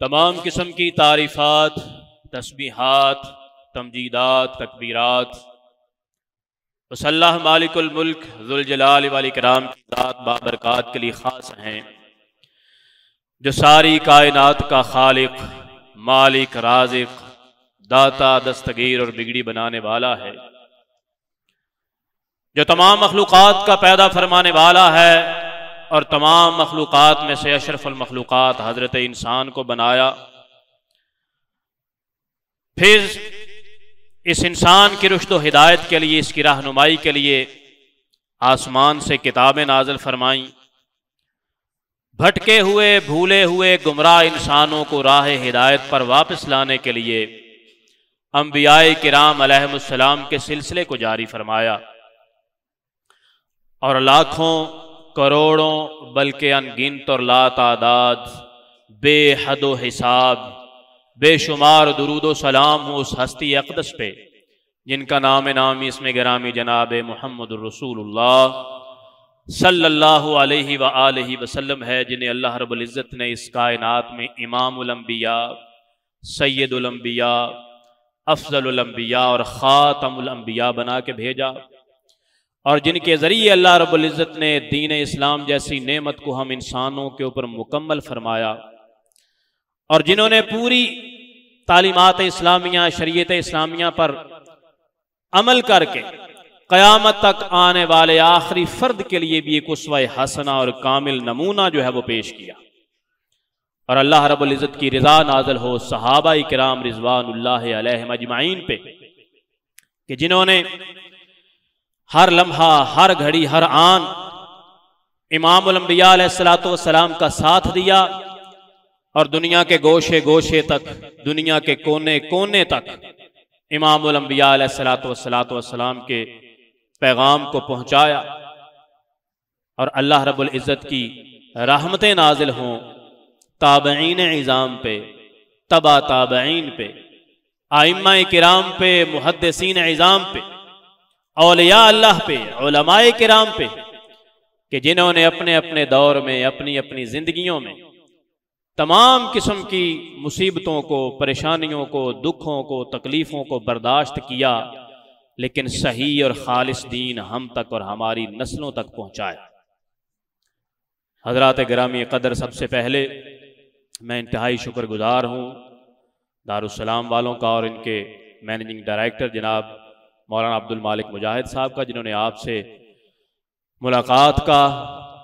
तमाम किस्म की तारीफ़ात, तस्बीहात, तमजीदात, तकबीरात वसल्लाह मालिकुल मुल्क ज़ुल जलाल वल इकराम की ज़ात बाबरकात के लिए ख़ास हैं, जो सारी कायनात का खालिक, मालिक, राज़िक, दाता, दस्तगीर और बिगड़ी बनाने वाला है, जो तमाम मखलूक़ात का पैदा फरमाने वाला है और तमाम मखलूक़ात में से अशरफुल मखलूक़ात हज़रत इंसान को बनाया। फिर इस इंसान की रुश्द व हिदायत के लिए, इसकी रहनुमाई के लिए आसमान से किताबें नाज़िल फरमाईं। भटके हुए, भूले हुए, गुमराह इंसानों को राह हिदायत पर वापस लाने के लिए अंबियाए किराम अलैहिमुस्सलाम के सिलसिले को जारी फरमाया और लाखों, करोड़ों, बल्कि अनगिनत और लातादाद, बेहद हिसाब, बेशुमार दुरूद सलाम हो उस हस्ती अक़दस पे जिनका नाम नामी इसमें गिरामी जनाब मुहम्मदुर रसूलुल्लाह सल्लल्लाहु अलैहि व आलिहि वसल्लम है, जिन्हें अल्लाह रब्बुल इज़्ज़त ने इस कायनात में इमामुल अंबिया, सय्यदुल अंबिया, अफ़ज़लुल अंबिया और ख़ातमुल अंबिया बना के भेजा और जिनके ज़रिए अल्लाह रब्बुल इज़्ज़त ने दीन इस्लाम जैसी नेमत को हम इंसानों के ऊपर मुकम्मल फरमाया और जिन्होंने पूरी तालीमात इस्लामिया, शरीयत इस्लामिया पर अमल करके क़यामत तक आने वाले आखिरी फ़र्द के लिए भी एक उसवा हसना और कामिल नमूना जो है वो पेश किया। और अल्लाह रब्बुल इज़्ज़त की रिज़ा नाज़िल हो सहाबा किराम रिज़वानुल्लाहि अलैहिम अजमाइन पे कि जिन्होंने हर लम्हा, हर घड़ी, हर आन इमामुल अंबिया अलैहिस्सलातु वस्सलाम का साथ दिया और दुनिया के गोशे गोशे तक, दुनिया के कोने कोने तक इमामुल अंबिया अलैहिस्सलातु वस्सलाम के पैगाम को पहुंचाया और अल्लाह रब्बुल इज़्ज़त की रहमतें नाजिल हों ताबईन इज़ाम पे, तबा ताबईन पे, आइम्मा किराम पे, मुहद्दिसीन इज़ाम पे, औलिया अल्लाह पे, उलमाए किराम पे कि जिन्होंने अपने अपने दौर में, अपनी अपनी जिंदगियों में तमाम किस्म की मुसीबतों को, परेशानियों को, दुखों को, तकलीफ़ों को बर्दाश्त किया, लेकिन सही और खालिस दीन हम तक और हमारी नस्लों तक पहुँचाया। हज़रात गिरामी क़दर, सबसे पहले मैं इंतहाई शुक्रगुजार हूँ दारुस्सलाम वालों का और इनके मैनेजिंग डायरेक्टर जनाब मौलाना अब्दुल मालिक मुजाहिद साहब का, जिन्होंने आपसे मुलाकात का,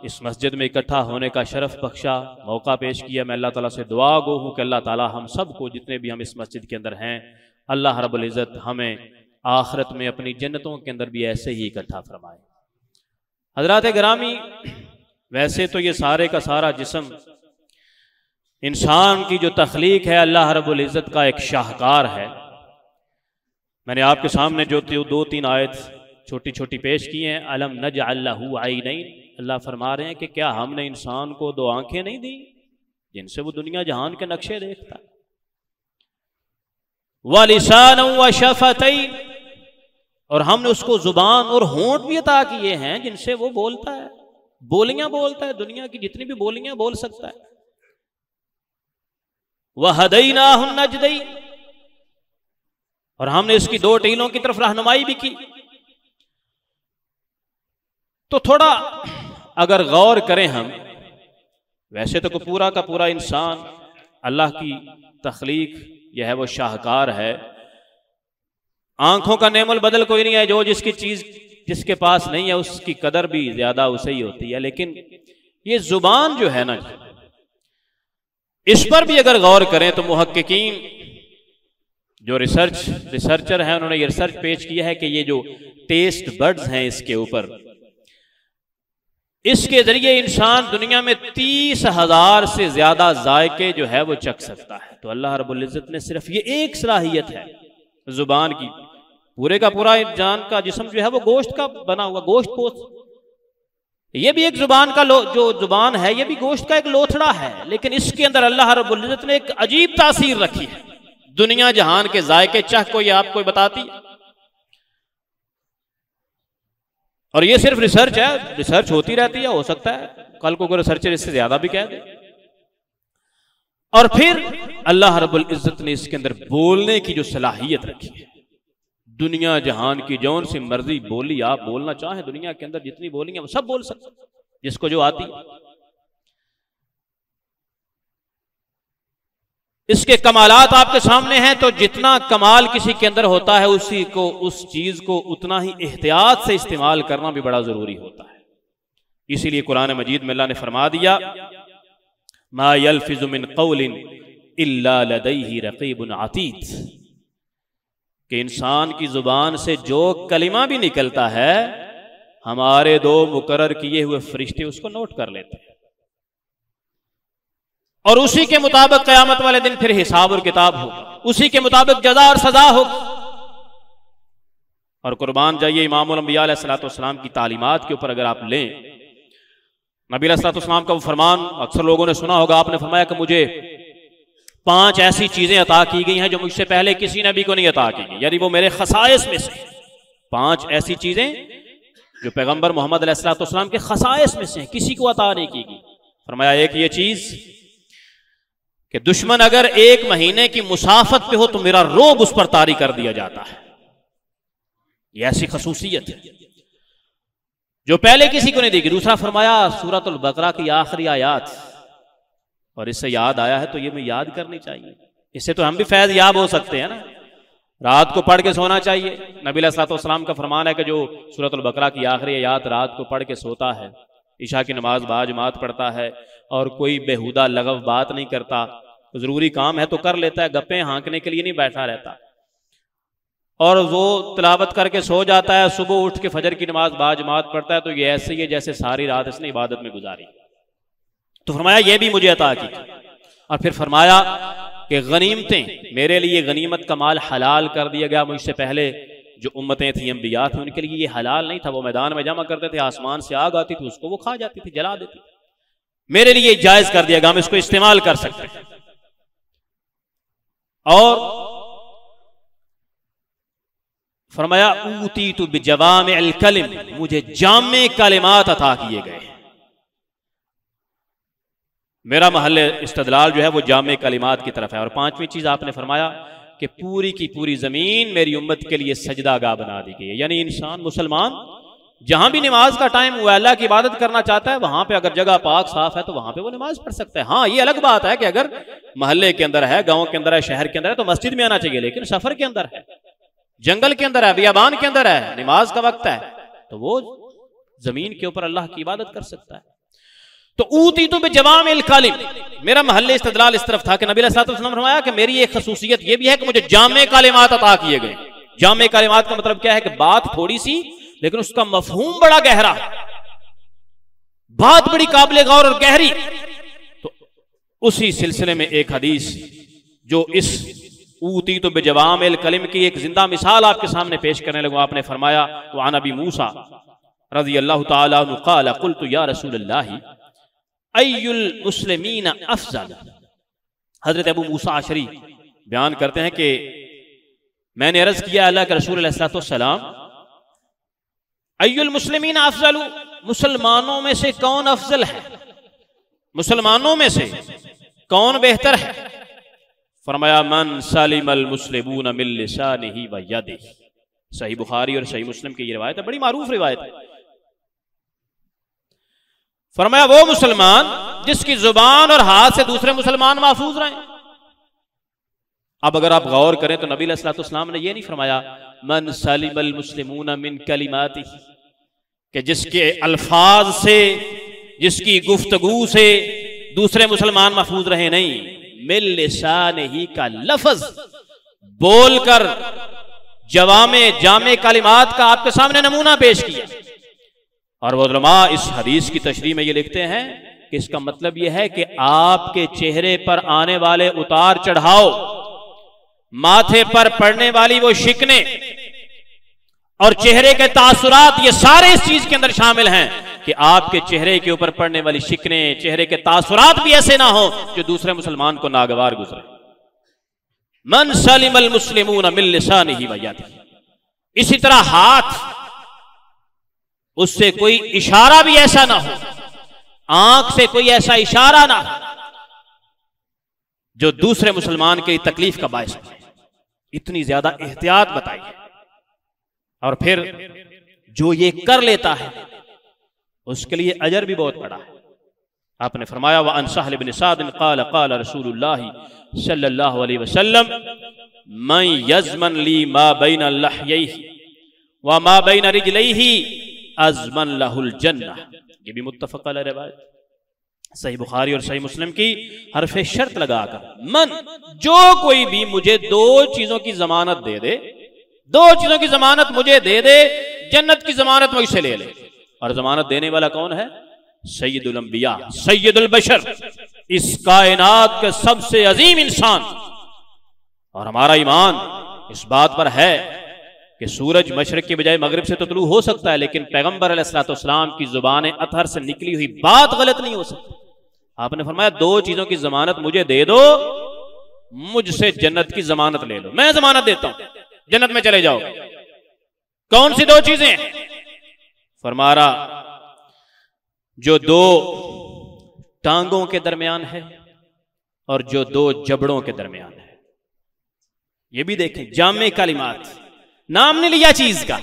इस मस्जिद में इकट्ठा होने का शरफ बख्शा, मौका पेश किया। मैं अल्लाह ताला से दुआ गो हूँ कि अल्लाह ताला हम सब को, जितने भी हम इस मस्जिद के अंदर हैं, अल्लाह रब्बुल इज़्ज़त हमें आखिरत में अपनी जन्नतों के अंदर भी ऐसे ही इकट्ठा फरमाए। हज़रात गिरामी, वैसे तो ये सारे का सारा जिस्म इंसान की जो तख्लीक है अल्लाह रब्बुल इज़्ज़त का एक शाहकार है। मैंने आपके सामने जो दो तीन आयत छोटी छोटी पेश की हैं, अलम नजअल लहू ऐनैन, अल्लाह फरमा रहे हैं कि क्या हमने इंसान को दो आंखें नहीं दी जिनसे वो दुनिया जहान के नक्शे देखता है, व लिसान व शफतैन, और हमने उसको जुबान और होंठ भी अता किए हैं जिनसे वो बोलता है, बोलियां बोलता है, दुनिया की जितनी भी बोलियां बोल सकता है। व हदैनाहुन नजदैन, और हमने इसकी दो टीलों की तरफ रहनुमाई भी की। तो थोड़ा अगर गौर करें हम, वैसे तो पूरा का पूरा इंसान अल्लाह की तख्लीक यह है वो शाहकार है। आंखों का नेमुल बदल कोई नहीं है, जो जिसकी चीज जिसके पास नहीं है उसकी कदर भी ज्यादा उसे ही होती है। लेकिन ये जुबान जो है ना, इस पर भी अगर गौर करें तो मुहक्किकीन जो रिसर्चर हैं उन्होंने ये रिसर्च पेश किया है कि ये जो टेस्ट बड्स हैं इसके ऊपर, इसके जरिए इंसान दुनिया में 30,000 से ज्यादा जायके जो है वो चख सकता है। तो अल्लाह रब्बुल इज़्ज़त ने सिर्फ ये एक सलाहियत है जुबान की, पूरे का पूरा इंसान का जिस्म जो है वो गोश्त का बना हुआ, गोश्त पोस्ट, ये भी एक जुबान का जो जुबान है ये भी गोश्त का एक लोथड़ा है, लेकिन इसके अंदर अल्लाह रब्बुल इज़्ज़त ने एक अजीब तासीर रखी है। दुनिया जहान के जायके चख को ये आपको बताती है। और ये सिर्फ रिसर्च है, रिसर्च होती रहती है, हो सकता है कल को कोई रिसर्चर इससे ज्यादा भी कह दे। और फिर अल्लाह रब्बुल इज्जत ने इसके अंदर बोलने की जो सलाहियत रखी है, दुनिया जहान की जौन सी मर्जी बोली आप बोलना चाहें, दुनिया के अंदर जितनी बोली है वो सब बोल सकते, जिसको जो आती। इसके कमालात आपके सामने हैं, तो जितना कमाल किसी के अंदर होता है उसी को, उस चीज को उतना ही एहतियात से इस्तेमाल करना भी बड़ा जरूरी होता है। इसीलिए कुरान मजीद में अल्लाह ने फरमा दिया, मा यल्फिज़ु मिन क़ौलिन इल्ला लदैहि रक़ीबुन अतीद, कि इंसान की जुबान से जो कलिमा भी निकलता है हमारे दो मुकर्रर किए हुए फरिश्ते उसको नोट कर लेते हैं, और उसी के मुताबिक क़यामत वाले दिन फिर हिसाब और किताब होगा, उसी के मुताबिक जज़ा और सजा होगी। और कुर्बान जाइए इमामुल अंबिया अलैहिस्सलाम की तालीमात के ऊपर अगर आप लें, नबी अलैहिस्सलाम का वो फरमान अक्सर लोगों ने सुना होगा, आपने फरमाया कि मुझे 5 ऐसी चीजें अता की गई हैं जो मुझसे पहले किसी नबी को नहीं अता की गई, यानी वो मेरे खसाइस में से 5 ऐसी चीजें जो पैगंबर मोहम्मद अलैहिस्सलाम के खसाइस में से किसी को अता नहीं की गई। फरमाया एक ये चीज कि दुश्मन अगर 1 महीने की मुसाफत पे हो तो मेरा रोब उस पर तारी कर दिया जाता है, ये ऐसी खसूसियत है जो पहले किसी को नहीं दी गई। दूसरा फरमाया सूरतुल बकरा की आखिरी आयात, और इससे याद आया है तो ये मैं याद करनी चाहिए, इससे तो हम भी फैज याब हो सकते हैं ना, रात को पढ़ के सोना चाहिए। नबी अलैहिस्सलाम का फरमान है कि जो सूरतुल बकरा की आखिरी आयात रात को पढ़ के सोता है, ईशा की नमाज बाजमात पढ़ता है और कोई बेहुदा लगव बात नहीं करता, जरूरी काम है तो कर लेता है, गप्पे हाँकने के लिए नहीं बैठा रहता, और वो तिलावत करके सो जाता है, सुबह उठ के फजर की नमाज बाजमात पढ़ता है, तो ये ऐसे ही है जैसे सारी रात इसने इबादत में गुजारी। तो फरमाया ये भी मुझे अता की। और फिर फरमाया कि गनीमतें, मेरे लिए गनीमत का माल हलाल कर दिया गया, मुझसे पहले जो उम्मतें थी अंबिया थी उनके लिए ये हलाल नहीं था, वो मैदान में जमा करते थे, आसमान से आग आती थी उसको वो खा जाती थी, जला देती थी, मेरे लिए जायज कर दिया गया, हम इसको इस्तेमाल कर सकते हैं। और फरमाया ऊतीतु बिजवामिल कलिम, मुझे जामे कलिमात अता किए गए, मेरा महल इस्तदलाल जो है वो जामे कलिमात की तरफ है। और 5वीं चीज आपने फरमाया कि पूरी की पूरी जमीन मेरी उम्मत के लिए सजदागाह बना दी गई है, यानी इंसान मुसलमान जहां भी नमाज का टाइम हुआ अल्लाह की इबादत करना चाहता है, वहां पे अगर जगह पाक साफ है तो वहां पे वो नमाज पढ़ सकता है। हाँ, ये अलग बात है कि अगर मोहल्ले के अंदर है, गांव के अंदर है, शहर के अंदर है तो मस्जिद में आना चाहिए, लेकिन सफर के अंदर है, जंगल के अंदर है, बियाबान के अंदर है, नमाज का वक्त है, तो वो जमीन के ऊपर अल्लाह की इबादत कर सकता है। तो ऊतीतु बिजवामिल कलिम, मेरा महल इस्तदलाल इस तरफ था कि नबी अलैहि सल्लल्लाहु अलैहि वसल्लम ने फरमाया कि मेरी एक खसूसियत ये भी है कि मुझे जामे कलिमात अता किए गए। जामे कलिमात का मतलब क्या है कि बात थोड़ी सी लेकिन उसका मफहूम बड़ा गहरा, बात बड़ी काबिल गौर और गहरी। तो उसी सिलसिले में एक हदीस जो इस ऊतीतु बिजवामिल कलिम की एक जिंदा मिसाल आपके सामने पेश करने लगूं, आपने फरमाया व अन अबी मूसा रज़ी अल्लाहु तआला अन्हु क़ाल क़ुल्तु या रसूलल्लाह अय्युल मुस्लिमीन अफ़ज़ल। हजरत अबू मूसा अशरी बयान करते हैं कि मैंने अर्ज किया अल्लाह के रसूल अलैहिस्सलातु वस्सलाम, अय्युल मुस्लिमीन अफ़ज़ल, मुसलमानों में से कौन अफजल है, मुसलमानों में से कौन बेहतर है? फरमाया मन सलिमल मुस्लिमून मिन लिसानिही व यदिही। सही बुखारी और सही मुस्लिम की ये रिवायत है, बड़ी मारूफ रिवायत है। फरमाया वो मुसलमान जिसकी जुबान और हाथ से दूसरे मुसलमान महफूज रहे। अब अगर आप गौर करें तो नबी अलैहिस्सलातु वस्सलाम ने ये नहीं फरमाया मन सलिमल मुस्लिमून मिन कलिमातिही, कि जिसके अल्फाज से, जिसकी गुफ्तगू से दूसरे मुसलमान महफूज रहे, नहीं, मिन लिसानिही का लफ्ज बोलकर जामे कलिमात का आपके सामने नमूना पेश किया। और उलमा इस हदीस की तशरीह में ये लिखते हैं कि इसका मतलब यह है कि आपके चेहरे पर आने वाले उतार चढ़ाव, माथे पर पड़ने वाली वो शिकने और चेहरे के तासुरात, ये सारे इस चीज के अंदर शामिल हैं कि आपके चेहरे के ऊपर पड़ने वाली शिकने, चेहरे के तासुरात भी ऐसे ना हो जो दूसरे मुसलमान को नागवार गुजरे। मन सलिमल मुस्लिमून मिन लिसानिही व यदिही। इसी तरह हाथ, उससे कोई इशारा भी ऐसा ना हो, आंख से कोई ऐसा इशारा ना हो जो दूसरे मुसलमान के तकलीफ का बायस है। इतनी ज्यादा एहतियात बताई है। और फिर जो ये कर लेता है उसके लिए अजर भी बहुत बड़ा है। आपने फरमाया व अन सहल इब्न साद क़ाल क़ाल रसूलुल्लाह सल्लल्लाहु अलैहि वसल्लम मन यज़मन ली मा बैन लहयैहि व मा बैन रिजलैहि अज़मन लहुल जन्नह। ये भी मुत्तफ़क़ अलैह रिवायत, सही बुखारी और सही मुस्लिम की हरफ़े शर्त लगाकर, मन जो कोई भी मुझे दो चीजों की जमानत दे दे, दो चीजों की जमानत मुझे दे दे, जन्नत की जमानत मुझसे ले ले। और जमानत देने वाला कौन है? सैयदुल अंबिया, सैयदुल बशर, इस कायनात के सबसे अजीम इंसान। और हमारा ईमान इस बात पर है कि सूरज मशरिक की बजाय मगरिब से तो तुलू हो सकता है, लेकिन पैगंबर अलैहिस्सलाम की जुबान अतहर से निकली हुई बात गलत नहीं हो सकती। आपने फरमाया दो चीजों की जमानत मुझे दे दो, मुझसे जन्नत की जमानत ले लो, मैं जमानत देता हूं, जन्नत में चले जाओ। कौन सी दो चीजें? फरमा रहा जो दो टांगों के दरमियान है और जो दो जबड़ों के दरमियान है। ये भी देखें, जामे कलिमात, नाम नहीं लिया चीज का।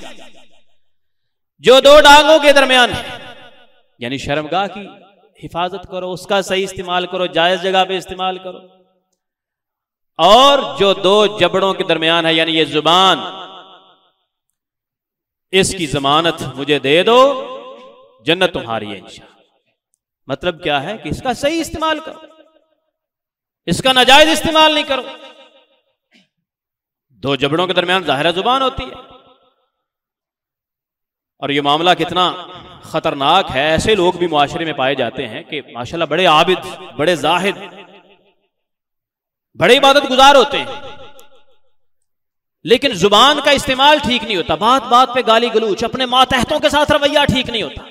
जो दो टांगों के दरमियान है, यानी शर्मगाह की हिफाजत करो, उसका सही इस्तेमाल करो, जायज जगह पे इस्तेमाल करो। और जो दो जबड़ों के दरमियान है, यानी ये जुबान, इसकी जमानत मुझे दे दो, जन्नत तुम्हारी है इंशाअल्लाह। मतलब क्या है कि इसका सही इस्तेमाल करो, इसका नाजायज इस्तेमाल नहीं करो। दो जबड़ों के दरमियान जाहिरा जुबान होती है। और ये मामला कितना खतरनाक है। ऐसे लोग भी मुआशरे में पाए जाते हैं कि माशाल्लाह बड़े आबिद, बड़े जाहिद, बड़े इबादत गुजार होते हैं, लेकिन जुबान का इस्तेमाल ठीक नहीं होता। बात बात पे गाली गलूच, अपने मातहतों के साथ रवैया ठीक नहीं होता,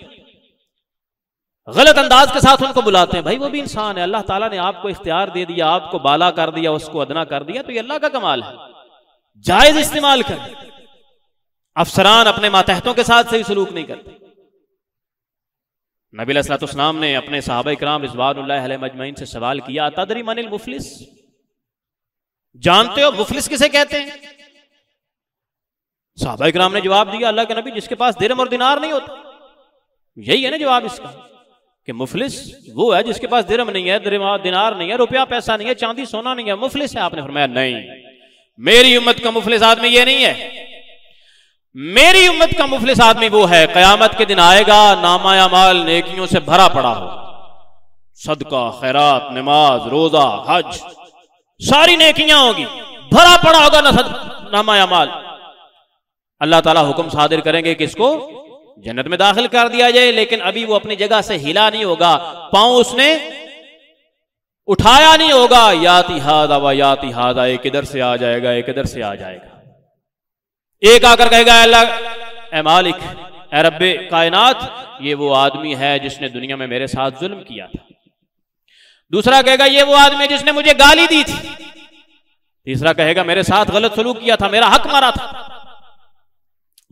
गलत अंदाज के साथ उनको बुलाते हैं। भाई वो भी इंसान है, अल्लाह ताला ने आपको इख्तियार दे दिया, आपको बाला कर दिया, उसको अदना कर दिया, तो ये अल्लाह का कमाल है। जायज इस्तेमाल कर। अफसरान अपने मातहतों के साथ सही सलूक नहीं करते। नबी अलैहिस्सलाम ने अपने सहाबा इकराम रिज़वानुल्लाहि अलैहिम अजमईन से सवाल किया, तदरी मनिल मुफलिस, जानते हो मुफलिस किसे कहते हैं? सहाबा इकराम ने जवाब दिया, अल्लाह के नबी, जिसके पास दिरहम और दिनार नहीं होता। यही है ना जवाब इसका, कि मुफलिस वो है जिसके पास दिरहम नहीं है, दिनार नहीं है, रुपया पैसा नहीं है, चांदी सोना नहीं है, मुफलिस है। आपने फरमाया नहीं, मेरी उम्मत का मुफलिस आदमी ये नहीं है। मेरी उम्मत का मुफलिस आदमी वो है, कयामत के दिन आएगा, नामा अमाल नेकियों से भरा पड़ा हो, सदका, खैरात, नमाज, रोजा, हज, सारी नेकियां होगी, भरा पड़ा होगा नामा अमाल। अल्लाह ताला हुक्म सादिर करेंगे कि इसको जन्नत में दाखिल कर दिया जाए, लेकिन अभी वो अपनी जगह से हिला नहीं होगा, पांव उसने उठाया नहीं होगा। याति हादा व याति हादा, एक इधर से आ जाएगा, एक इधर से आ जाएगा। एक आकर कहेगा, अल्लाह ए मालिक, ए रब्बे कायनात, ये वो आदमी है जिसने दुनिया में मेरे साथ जुल्म किया था। दूसरा कहेगा, ये वो आदमी है जिसने मुझे गाली दी थी। तीसरा कहेगा, मेरे साथ गलत सलूक किया था, मेरा हक मारा था।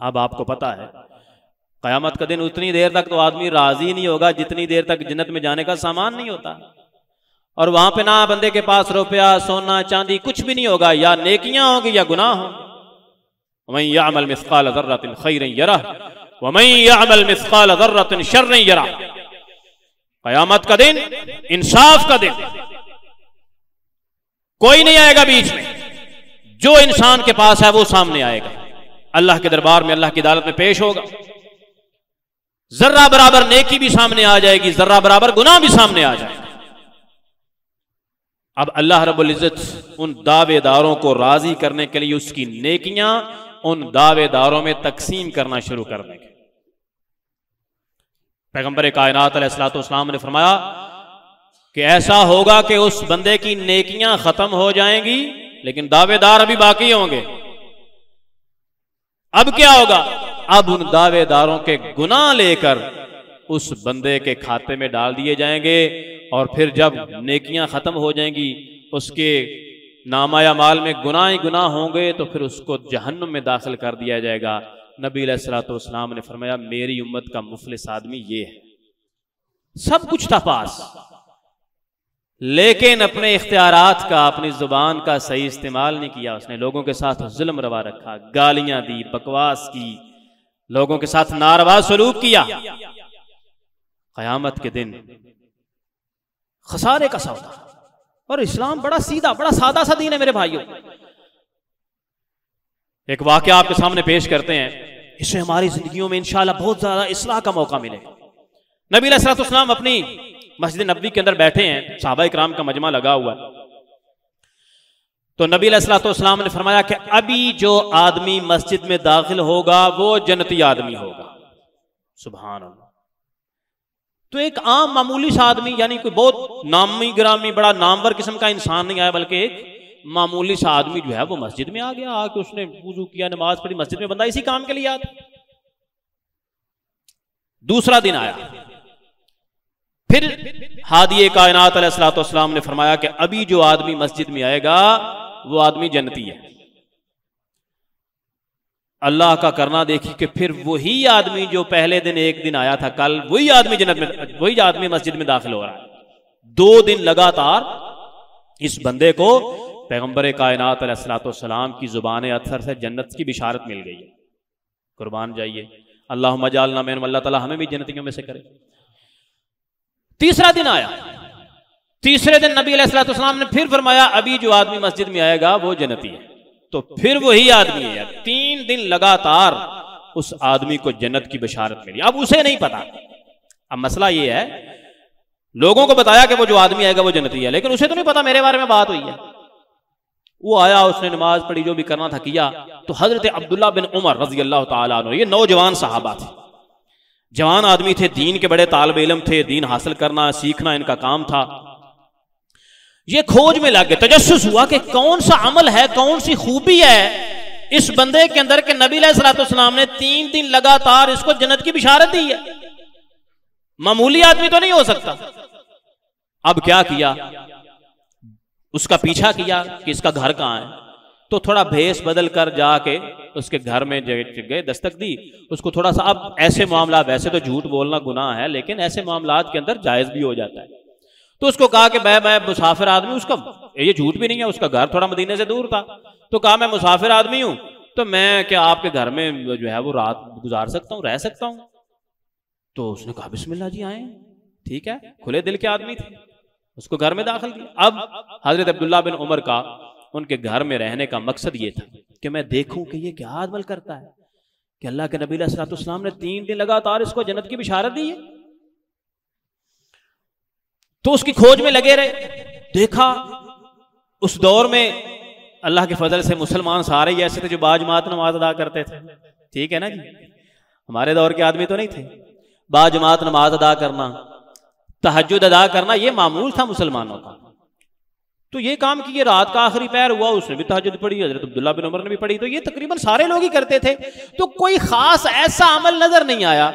अब आपको पता है कयामत का दिन उतनी देर तक तो आदमी राजी नहीं होगा जितनी देर तक जन्नत में जाने का सामान नहीं होता। और वहां पे ना बंदे के पास रुपया, सोना, चांदी कुछ भी नहीं होगा, या नेकियां होंगी या गुनाह होंगे। वमन यअमल मिस्काल ज़र्रतिन खैरन यरह वमन यअमल मिस्काल ज़र्रतिन शर्रन यरह। कयामत का दिन, इंसाफ का दिन, कोई नहीं आएगा बीच में। जो इंसान के पास है वो सामने आएगा, अल्लाह के दरबार में, अल्लाह की अदालत में पेश होगा। जर्रा बराबर नेकी भी सामने आ जाएगी, जर्रा बराबर गुनाह भी सामने आ जाएगा। अब अल्लाह रब्बुल इज्जत उन दावेदारों को राजी करने के लिए उसकी नेकियां उन दावेदारों में तकसीम करना शुरू कर देंगे। पैगंबर कायनात अलैहिस्सलाम ने फरमाया कि ऐसा होगा कि उस बंदे की नेकियां खत्म हो जाएंगी, लेकिन दावेदार अभी बाकी होंगे। अब क्या होगा? अब उन दावेदारों के गुनाह लेकर उस बंदे के खाते में डाल दिए जाएंगे, और फिर जब नेकियां खत्म हो जाएंगी, उसके नामाया माल में गुनाह ही गुनाह होंगे, तो फिर उसको जहन्नुम में दाखिल कर दिया जाएगा। नबी अलैहिस्सलाम ने फरमाया, मेरी उम्मत का मुफलिस आदमी ये है। सब कुछ था पास, लेकिन अपने इख्तियारात का, अपनी जुबान का सही इस्तेमाल नहीं किया। उसने लोगों के साथ जुल्म रवा रखा, गालियां दी, बकवास की, लोगों के साथ नारवा सलूक किया। क़यामत के दिन खसारे का सौदा। और इस्लाम बड़ा सीधा, बड़ा सादा सा दीन है मेरे भाइयों। एक वाकया आपके सामने पेश करते हैं, इससे हमारी जिंदगियों में इंशाअल्लाह बहुत ज्यादा इस्लाह का मौका मिलेगा। नबी अलैहिस्सलाम अपनी मस्जिद नबवी के अंदर बैठे हैं, सहाबा इकराम का मजमा लगा हुआ। तो नबी अलैहिस्सलाम ने फरमाया कि अभी जो आदमी मस्जिद में दाखिल होगा वो जन्नती आदमी होगा। सुभान अल्लाह। तो एक आम मामूली सा आदमी, यानी कोई बहुत नामी ग्रामी बड़ा नामवर किस्म का इंसान नहीं आया, बल्कि एक मामूली सा आदमी जो है वो मस्जिद में आ गया। आके उसने वुजू किया, नमाज पढ़ी। मस्जिद में बंदा इसी काम के लिए आता। दूसरा दिन आया, फिर हादिए कायनात अलैहिस्सलाम ने फरमाया कि अभी जो आदमी मस्जिद में आएगा वो आदमी जन्नती है। अल्लाह का करना देखी कि फिर वही आदमी जो पहले दिन एक दिन आया था, कल वही आदमी जन्नत में, वही आदमी मस्जिद में दाखिल हो रहा है। 2 दिन लगातार इस बंदे को पैगंबर कायनात अलैहिस्सलाम की जुबान अत्सर से जन्नत की बिशारत मिल गई है। कुर्बान जाइए, अल्लाहुम्मा जअलना मिनहुम, अल्लाह ताला हमें भी जन्नतियों में से करे। तीसरा दिन आया, तीसरे दिन नबी अलैहिस्सलाम ने फिर फरमाया अभी जो आदमी मस्जिद में आएगा वो जन्नती है। तो फिर वही आदमी है। 3 दिन लगातार उस आदमी को जन्नत की बशारत मिली। अब उसे नहीं पता। अब मसला ये है, लोगों को बताया कि वो जो आदमी आएगा वो जन्नती है, लेकिन उसे तो नहीं पता मेरे बारे में बात हुई है। वो आया, उसने नमाज पढ़ी, जो भी करना था किया। तो हजरत अब्दुल्ला बिन उमर रज़ी अल्लाह तआला अन्हु, ये नौजवान सहाबा थे, जवान आदमी थे, दीन के बड़े तालिब इल्म थे, दीन हासिल करना सीखना इनका काम था। ये खोज में लग गए, तजस्सुस हुआ कि कौन सा अमल है, कौन सी खूबी है इस बंदे के अंदर कि नबी अलैहिस्सलाम ने 3 दिन लगातार इसको जन्नत की बिशारत दी है। मामूली आदमी तो नहीं हो सकता। अब क्या किया, उसका पीछा किया कि इसका घर कहाँ है। तो थोड़ा भेष बदल कर जाके उसके घर में गए, दस्तक दी उसको थोड़ा सा। अब ऐसे मामला, वैसे तो झूठ बोलना गुनाह है, लेकिन ऐसे मामलात के अंदर जायज भी हो जाता है। तो उसको कहा कि मैं मुसाफिर आदमी, उसका ये झूठ भी नहीं है, उसका घर थोड़ा मदीने से दूर था। तो कहा मैं मुसाफिर आदमी हूं, तो मैं क्या आपके घर में जो है वो रात गुजार सकता हूं, रह सकता हूं। तो उसने कहा बिस्मिल्लाह जी आए। ठीक है, खुले दिल के आदमी थे, उसको घर में दाखिल किया। अब हजरत अब्दुल्ला बिन उमर का उनके घर में रहने का मकसद ये था कि मैं देखूं कि ये क्या अमल करता है कि अल्लाह के नबी अलैहिस्सलाम ने 3 दिन लगातार इसको जन्नत की बिशारत दी है। तो उसकी खोज में लगे रहे। देखा उस दौर में अल्लाह के फजल से मुसलमान सारे ही ऐसे थे जो बाजमात नमाज अदा करते थे। ठीक है ना जी, हमारे दौर के आदमी तो नहीं थे। बाजमात नमाज अदा करना, तहज्जुद अदा करना, ये मामूल था मुसलमानों का। तो ये काम किए, रात का आखिरी पैर हुआ, उसने भी तहज्जुद पढ़ी, हजरत अब्दुल्ला बिन उमर ने भी पढ़ी। तो ये तकरीबन सारे लोग ही करते थे। तो कोई खास ऐसा अमल नजर नहीं आया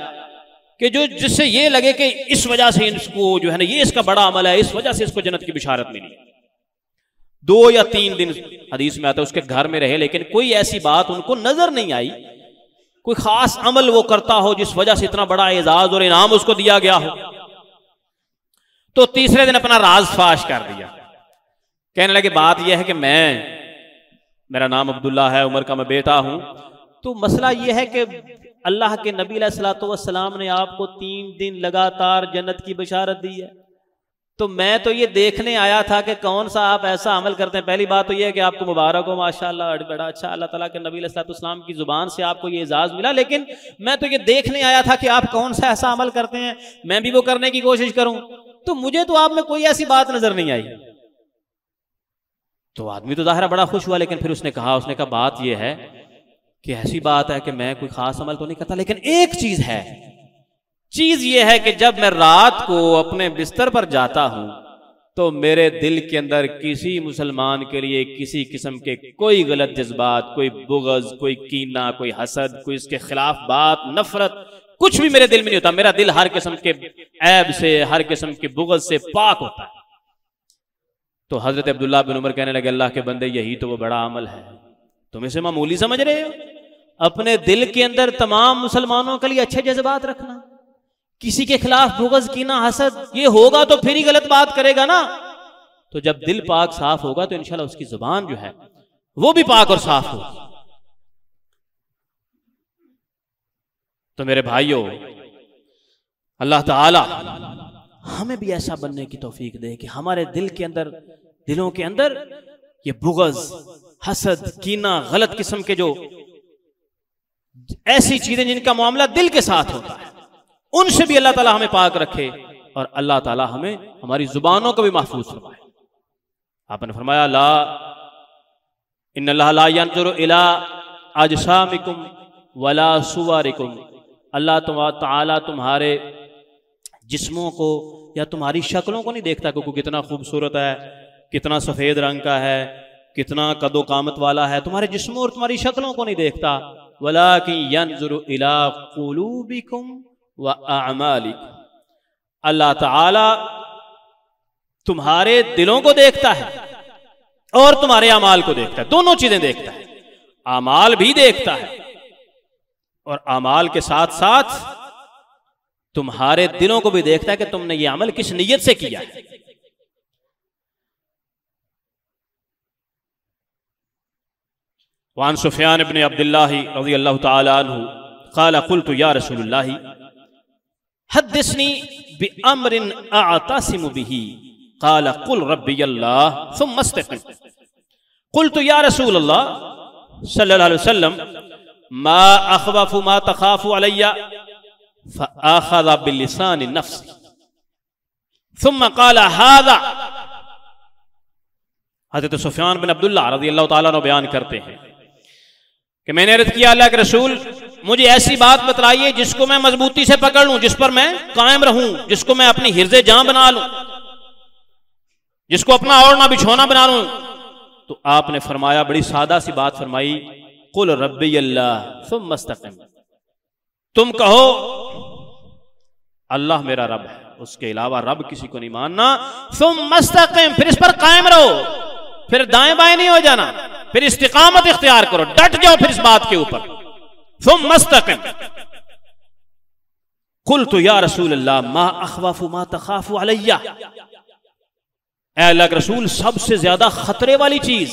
कि जो जिससे ये लगे कि इस वजह से इसको जो है ना, ये इसका बड़ा अमल है, इस वजह से इसको जन्नत की बिशारत मिली। 2 या 3 दिन हदीस में आता है उसके घर में रहे, लेकिन कोई ऐसी बात उनको नजर नहीं आई, कोई खास अमल वो करता हो जिस वजह से इतना बड़ा एजाज और इनाम उसको दिया गया हो। तो तीसरे दिन अपना राज फाश कर दिया। कहने लगे बात यह है कि मेरा नाम अब्दुल्ला है, उमर का मैं बेटा हूं। तो मसला यह है कि अल्लाह के नबी अलैहिस्सलाम ने आपको 3 दिन लगातार जन्नत की बशारत दी है। तो मैं तो ये देखने आया था कि कौन सा आप ऐसा अमल करते हैं। पहली बात तो ये है कि आपको मुबारक हो, माशाअल्लाह, बड़ा अच्छा, अल्लाह ताला के नबी अलैहिस्सलाम की जुबान से आपको ये एजाज मिला। लेकिन मैं तो ये देखने आया था कि आप कौन सा ऐसा अमल करते हैं, मैं भी वो करने की कोशिश करूं। तो मुझे तो आप में कोई ऐसी बात नजर नहीं आई। तो आदमी तो जाहिर बड़ा खुश हुआ, लेकिन फिर उसने कहा बात यह है कि ऐसी बात है कि मैं कोई खास अमल तो नहीं करता, लेकिन एक चीज है। चीज ये है कि जब मैं रात को अपने बिस्तर पर जाता हूं तो मेरे दिल के अंदर किसी मुसलमान के लिए किसी किस्म के कोई गलत जज्बात, कोई बुग़्ज़, कोई कीना, कोई हसद, कोई इसके खिलाफ बात, नफरत, कुछ भी मेरे दिल में नहीं होता। मेरा दिल हर किस्म के ऐब से, हर किस्म के बुग़्ज़ से पाक होता है। तो हजरत अब्दुल्ला बिन उमर कहने लगे अल्लाह के बंदे, यही तो वो बड़ा अमल है, तुम इसे मामूली समझ रहे हो। अपने दिल के अंदर तमाम मुसलमानों के लिए अच्छे जज्बात रखना, किसी के खिलाफ बुग़्ज़, कीना, हसद, ये होगा तो फिर ही गलत बात करेगा ना। तो जब दिल पाक साफ होगा तो इंशाल्लाह उसकी जुबान जो है वो भी पाक और साफ होगी। तो मेरे भाइयों, अल्लाह ताला हमें भी ऐसा बनने की तौफीक दे कि हमारे दिलों के अंदर ये बुग़्ज़, हसद, कीना, गलत किस्म के जो ऐसी चीजें जिनका मामला दिल के साथ होता है, उनसे भी अल्लाह ताला हमें पाक रखे और अल्लाह ताला हमें हमारी जुबानों को भी महफूज फरमाए। आपने फरमाया ला इन्नल्लाह ला यंजुरु इला अजसामिकुम वला सुवारिकुम, अल्लाह ताला तुम्हारे जिस्मों को या तुम्हारी शक्लों को नहीं देखता कि कितना खूबसूरत है, कितना सफेद रंग का है, कितना कदो कामत वाला है। तुम्हारे जिस्मों और तुम्हारी शक्लों को नहीं देखता, वलाकिन यंजुरु इला कुलूबिकुम व अअमालिकुम, अल्लाह ताला तुम्हारे दिलों को देखता है और तुम्हारे अमाल को देखता है। दोनों चीजें देखता है, अमाल भी देखता है और अमाल के साथ साथ तुम्हारे दिलों को भी देखता है कि तुमने ये अमल किस नीयत से किया है। वान सुफियान इब्न अब्दुल्लाह रज़ियल्लाहु तआला अन्हु क़ाल क़ुल्तु या रसूलल्लाह हद्दिसनी बिअम्रिन अअतसिमु बिही क़ाल क़ुल रब्बियल्लाह सुम्मा इस्तक़िम। क़ुल्तु या रसूलल्लाह सल्लल्लाहु अलैहि वसल्लम मा अख़वफ़ु मा तख़ाफ़ु अलैया फ़अख़ज़ बिलिसानि नफ़्सी सुम्मा क़ाल हाज़ा। हज़रत सुफियान बिन अब्दुल्लाह रज़ियल्लाहु तआला अन्हु बयान करते हैं कि मैंने अर्ज़ किया अल्लाह के रसूल, मुझे ऐसी बात बतलाइए जिसको मैं मजबूती से पकड़ लूं, जिस पर मैं कायम रहूं, जिसको मैं अपनी हिर्ज़े जां बना लूं, जिसको अपना ओढ़ना बिछौना बना लूं। तो आपने फरमाया, बड़ी सादा सी बात फरमाई, कुल रब्बी अल्लाह सुम्मा इस्तक़िम, तुम कहो अल्लाह मेरा रब है, उसके अलावा रब किसी को नहीं मानना। सुम्मा इस्तक़िम, फिर इस पर कायम रहो, फिर दाएं बाएं नहीं हो जाना, फिर इस्तिकामत इख्तियार करो, डट जाओ फिर इस बात के ऊपर। सुम्मा इस्तक़िम। क़ुल्तु या रसूल अल्लाह मा अख़वफ़ु मा तख़ाफ़ु अलैया, ऐ अल्लाह के रसूल सबसे ज्यादा खतरे वाली चीज,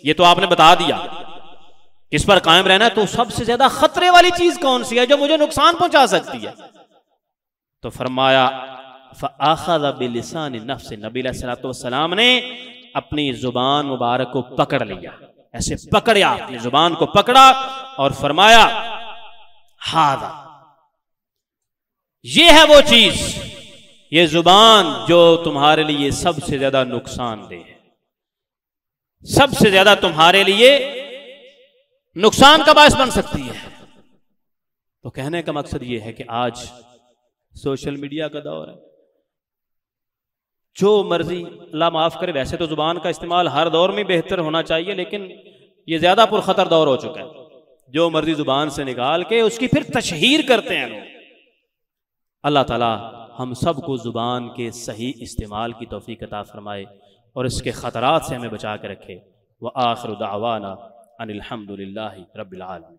ये तो आपने बता दिया किस पर कायम रहना है, तो सबसे ज्यादा खतरे वाली चीज कौन सी है जो मुझे नुकसान पहुंचा सकती है? तो फरमाया फ़अख़ज़ बिलिसानि नफ़्सी, नबी अलैहिस्सलातु वस्सलाम ने अपनी जुबान मुबारक को पकड़ लिया, ऐसे पकड़ा, अपनी जुबान को पकड़ा और फरमाया हाज़ा, ये है वो चीज, ये जुबान जो तुम्हारे लिए सबसे ज्यादा नुकसानदेह है, सबसे ज्यादा तुम्हारे लिए नुकसान का बायस बन सकती है। तो कहने का मकसद ये है कि आज सोशल मीडिया का दौर है, जो मर्जी, अल्लाह माफ करे, वैसे तो जुबान का इस्तेमाल हर दौर में बेहतर होना चाहिए, लेकिन ये ज्यादा पुरखतर दौर हो चुका है। जो मर्जी जुबान से निकाल के उसकी फिर तशहीर करते हैं लोग। अल्लाह ताला हम सबको जुबान के सही इस्तेमाल की तौफीक अता फरमाए और इसके खतरात से हमें बचा के रखे। व आखिर दावाना अनिल हम्दुलिल्लाहि रब्बिल आलमीन।